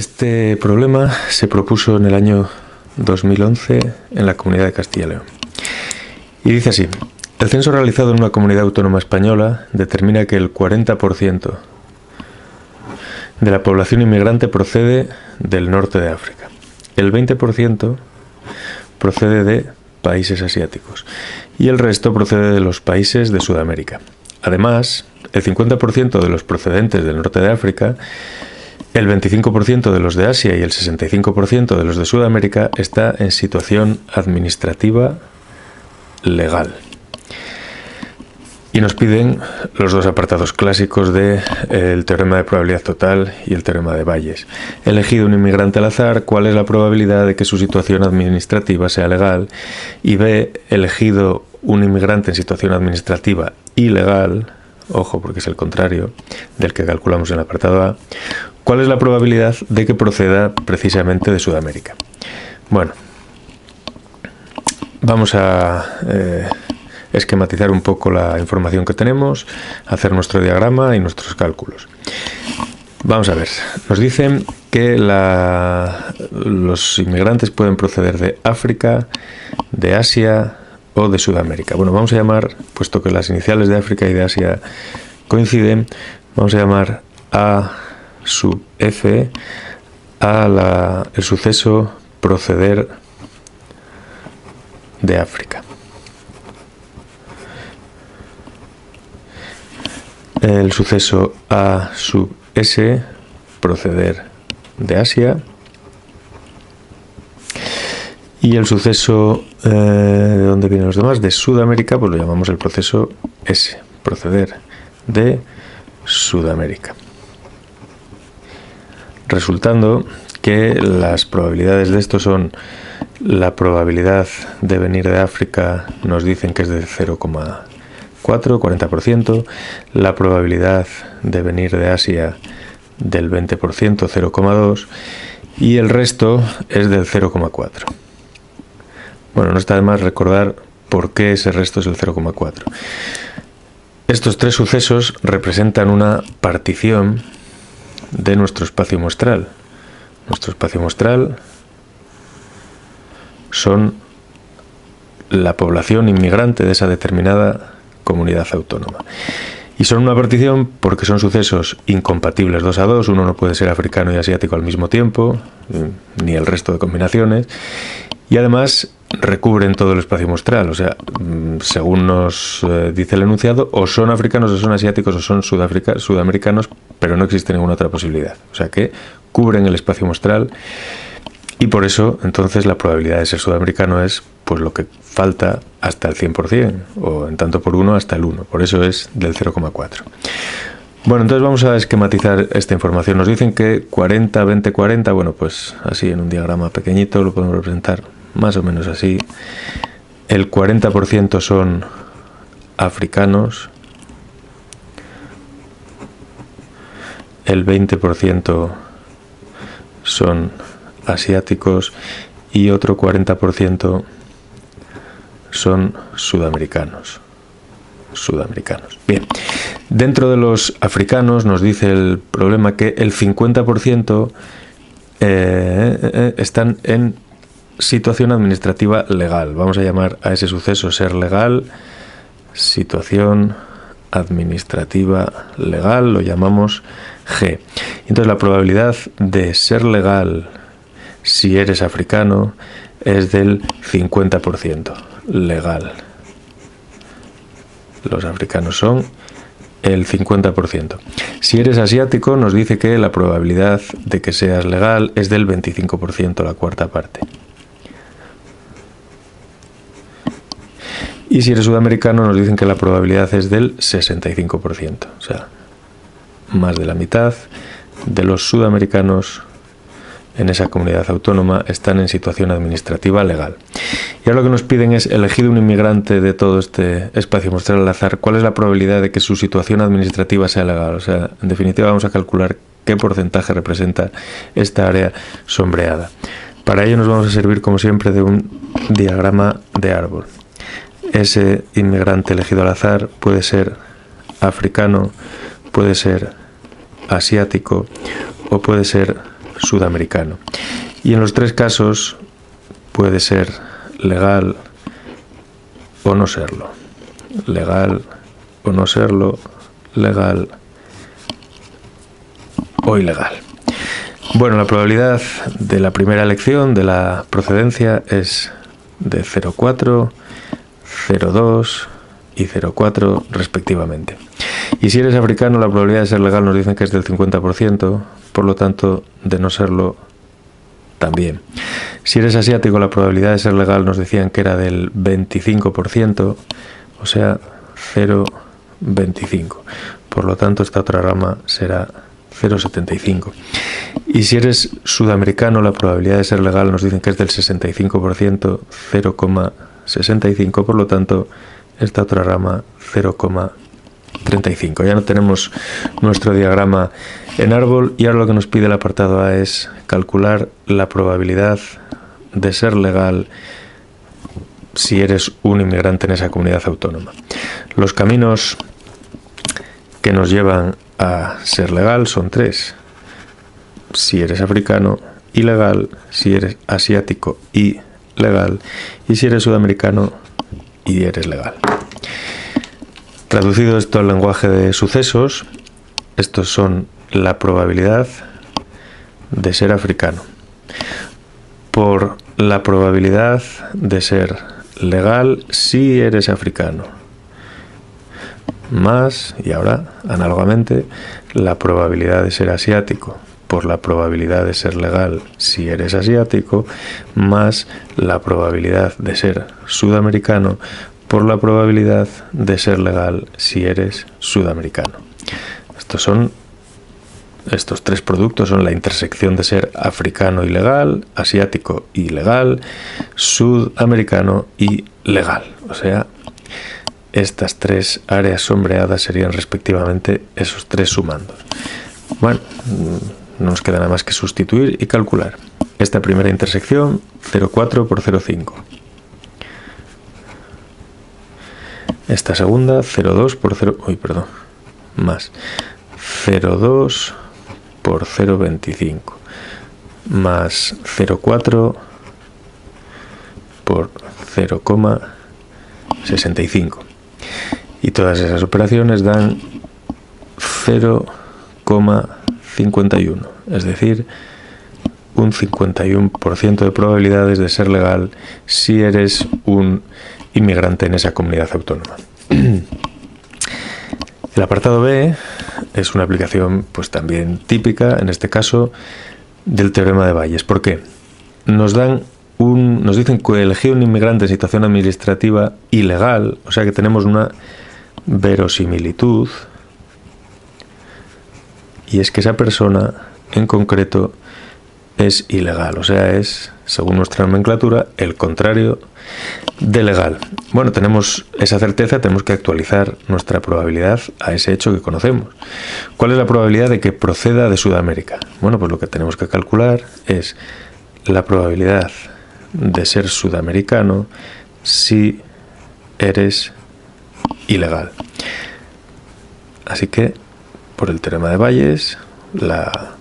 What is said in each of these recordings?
Este problema se propuso en el año 2011 en la Comunidad de Castilla y León. Y dice así: el censo realizado en una comunidad autónoma española determina que el 40% de la población inmigrante procede del norte de África. El 20% procede de países asiáticos y el resto procede de los países de Sudamérica. Además, el 50% de los procedentes del norte de África, el 25% de los de Asia y el 65% de los de Sudamérica está en situación administrativa legal. Y nos piden los dos apartados clásicos del teorema de probabilidad total y el teorema de Bayes. Elegido un inmigrante al azar, ¿cuál es la probabilidad de que su situación administrativa sea legal? Y B, elegido un inmigrante en situación administrativa ilegal, ojo porque es el contrario del que calculamos en el apartado A, ¿cuál es la probabilidad de que proceda precisamente de Sudamérica? Bueno, vamos a esquematizar un poco la información que tenemos, hacer nuestro diagrama y nuestros cálculos. Vamos a ver, nos dicen que los inmigrantes pueden proceder de África, de Asia o de Sudamérica. Bueno, vamos a llamar, puesto que las iniciales de África y de Asia coinciden, vamos a llamar A sub F a el suceso proceder de África. El suceso A sub S, proceder de Asia. Y el suceso, ¿de dónde vienen los demás? De Sudamérica, pues lo llamamos el proceso S, proceder de Sudamérica. Resultando que las probabilidades de esto son: la probabilidad de venir de África nos dicen que es de 0,4, 40%, la probabilidad de venir de Asia del 20%, 0,2, y el resto es del 0,4. Bueno, no está de más recordar por qué ese resto es el 0,4. Estos tres sucesos representan una partición de nuestro espacio muestral. Nuestro espacio muestral son la población inmigrante de esa determinada comunidad autónoma. Y son una partición porque son sucesos incompatibles 2 a 2, uno no puede ser africano y asiático al mismo tiempo, ni el resto de combinaciones, y además recubren todo el espacio muestral, o sea, según nos dice el enunciado, o son africanos o son asiáticos o son sudamericanos, pero no existe ninguna otra posibilidad, o sea que cubren el espacio muestral. Y por eso, entonces, la probabilidad de ser sudamericano es pues lo que falta hasta el 100%, o en tanto por 1 hasta el 1. Por eso es del 0,4. Bueno, entonces vamos a esquematizar esta información. Nos dicen que 40, 20, 40, bueno, pues así en un diagrama pequeñito lo podemos representar más o menos así. El 40% son africanos, el 20% son asiáticos y otro 40% son sudamericanos. Bien, dentro de los africanos nos dice el problema que el 50% están en situación administrativa legal. Vamos a llamar a ese suceso ser legal, situación administrativa legal, lo llamamos G. Entonces la probabilidad de ser legal si eres africano es del 50%, legal. Los africanos son el 50%. Si eres asiático, nos dice que la probabilidad de que seas legal es del 25%, la cuarta parte. Y si eres sudamericano, nos dicen que la probabilidad es del 65%, o sea, más de la mitad de los sudamericanos en esa comunidad autónoma están en situación administrativa legal. Y ahora lo que nos piden es: elegido un inmigrante de todo este espacio muestral al azar, ¿cuál es la probabilidad de que su situación administrativa sea legal? O sea, en definitiva vamos a calcular qué porcentaje representa esta área sombreada. Para ello nos vamos a servir, como siempre, de un diagrama de árbol. Ese inmigrante elegido al azar puede ser africano, puede ser asiático o puede ser sudamericano. Y en los tres casos puede ser legal o no serlo. Legal o no serlo, legal o ilegal. Bueno, la probabilidad de la primera elección de la procedencia es de 0,4, 0,2 y 0,4 respectivamente. Y si eres africano, la probabilidad de ser legal nos dicen que es del 50%, por lo tanto, de no serlo también. Si eres asiático, la probabilidad de ser legal nos decían que era del 25%, o sea, 0,25. Por lo tanto, esta otra rama será 0,75. Y si eres sudamericano, la probabilidad de ser legal nos dicen que es del 65%, 0,65. Por lo tanto, esta otra rama 0,35. Ya no tenemos nuestro diagrama en árbol y ahora lo que nos pide el apartado A es calcular la probabilidad de ser legal si eres un inmigrante en esa comunidad autónoma. Los caminos que nos llevan a ser legal son tres: si eres africano, ilegal; si eres asiático, ilegal; y si eres sudamericano y eres legal. Traducido esto al lenguaje de sucesos, estos son la probabilidad de ser africano por la probabilidad de ser legal si eres africano, más, y ahora análogamente, la probabilidad de ser asiático por la probabilidad de ser legal si eres asiático, más la probabilidad de ser sudamericano por la probabilidad de ser legal si eres sudamericano. Estos tres productos son la intersección de ser africano y legal, asiático y legal, sudamericano y legal. O sea, estas tres áreas sombreadas serían respectivamente esos tres sumandos. Bueno, no nos queda nada más que sustituir y calcular. Esta primera intersección, 0,4 por 0,5. Esta segunda, 0,2 por 0... Uy, perdón. Más 0,2 por 0,25. Más 0,4 por 0,65. Y todas esas operaciones dan 0,51. Es decir, un 51% de probabilidades de ser legal si eres un inmigrante en esa comunidad autónoma. El apartado B es una aplicación pues también típica, en este caso, del teorema de Bayes. ¿Por qué? Nos dicen que elegir un inmigrante en situación administrativa ilegal, o sea que tenemos una verosimilitud, y es que esa persona en concreto es ilegal, o sea, es, según nuestra nomenclatura, el contrario de legal. Bueno, tenemos esa certeza, tenemos que actualizar nuestra probabilidad a ese hecho que conocemos. ¿Cuál es la probabilidad de que proceda de Sudamérica? Bueno, pues lo que tenemos que calcular es la probabilidad de ser sudamericano si eres ilegal. Así que, por el teorema de Bayes, la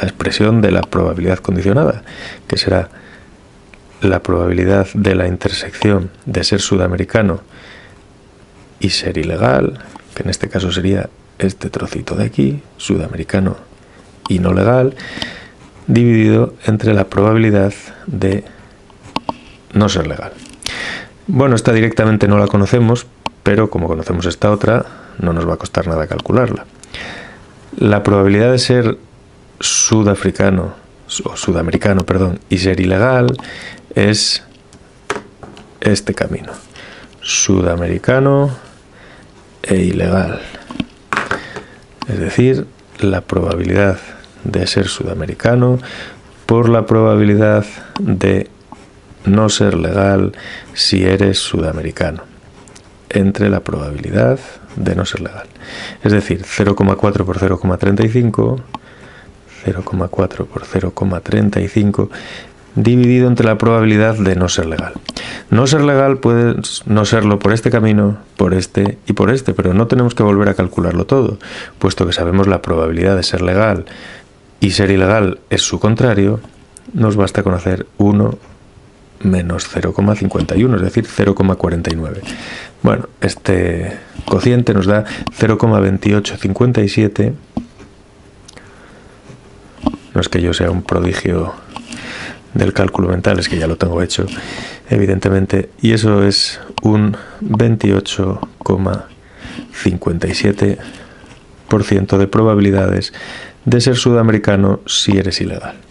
expresión de la probabilidad condicionada, que será la probabilidad de la intersección de ser sudamericano y ser ilegal, que en este caso sería este trocito de aquí, sudamericano y no legal, dividido entre la probabilidad de no ser legal. Bueno, esta directamente no la conocemos, pero como conocemos esta otra, no nos va a costar nada calcularla. La probabilidad de ser sudamericano, y ser ilegal es este camino: sudamericano e ilegal. Es decir, la probabilidad de ser sudamericano por la probabilidad de no ser legal si eres sudamericano, entre la probabilidad de no ser legal. Es decir, 0,4 por 0,35, 0,4 por 0,35, dividido entre la probabilidad de no ser legal. No ser legal puede no serlo por este camino, por este y por este, pero no tenemos que volver a calcularlo todo, puesto que sabemos la probabilidad de ser legal y ser ilegal es su contrario, nos basta con hacer 1 menos 0,51, es decir, 0,49. Bueno, este cociente nos da 0,2857. No es que yo sea un prodigio del cálculo mental, es que ya lo tengo hecho, evidentemente, y eso es un 28,57% de probabilidades de ser sudamericano si eres ilegal.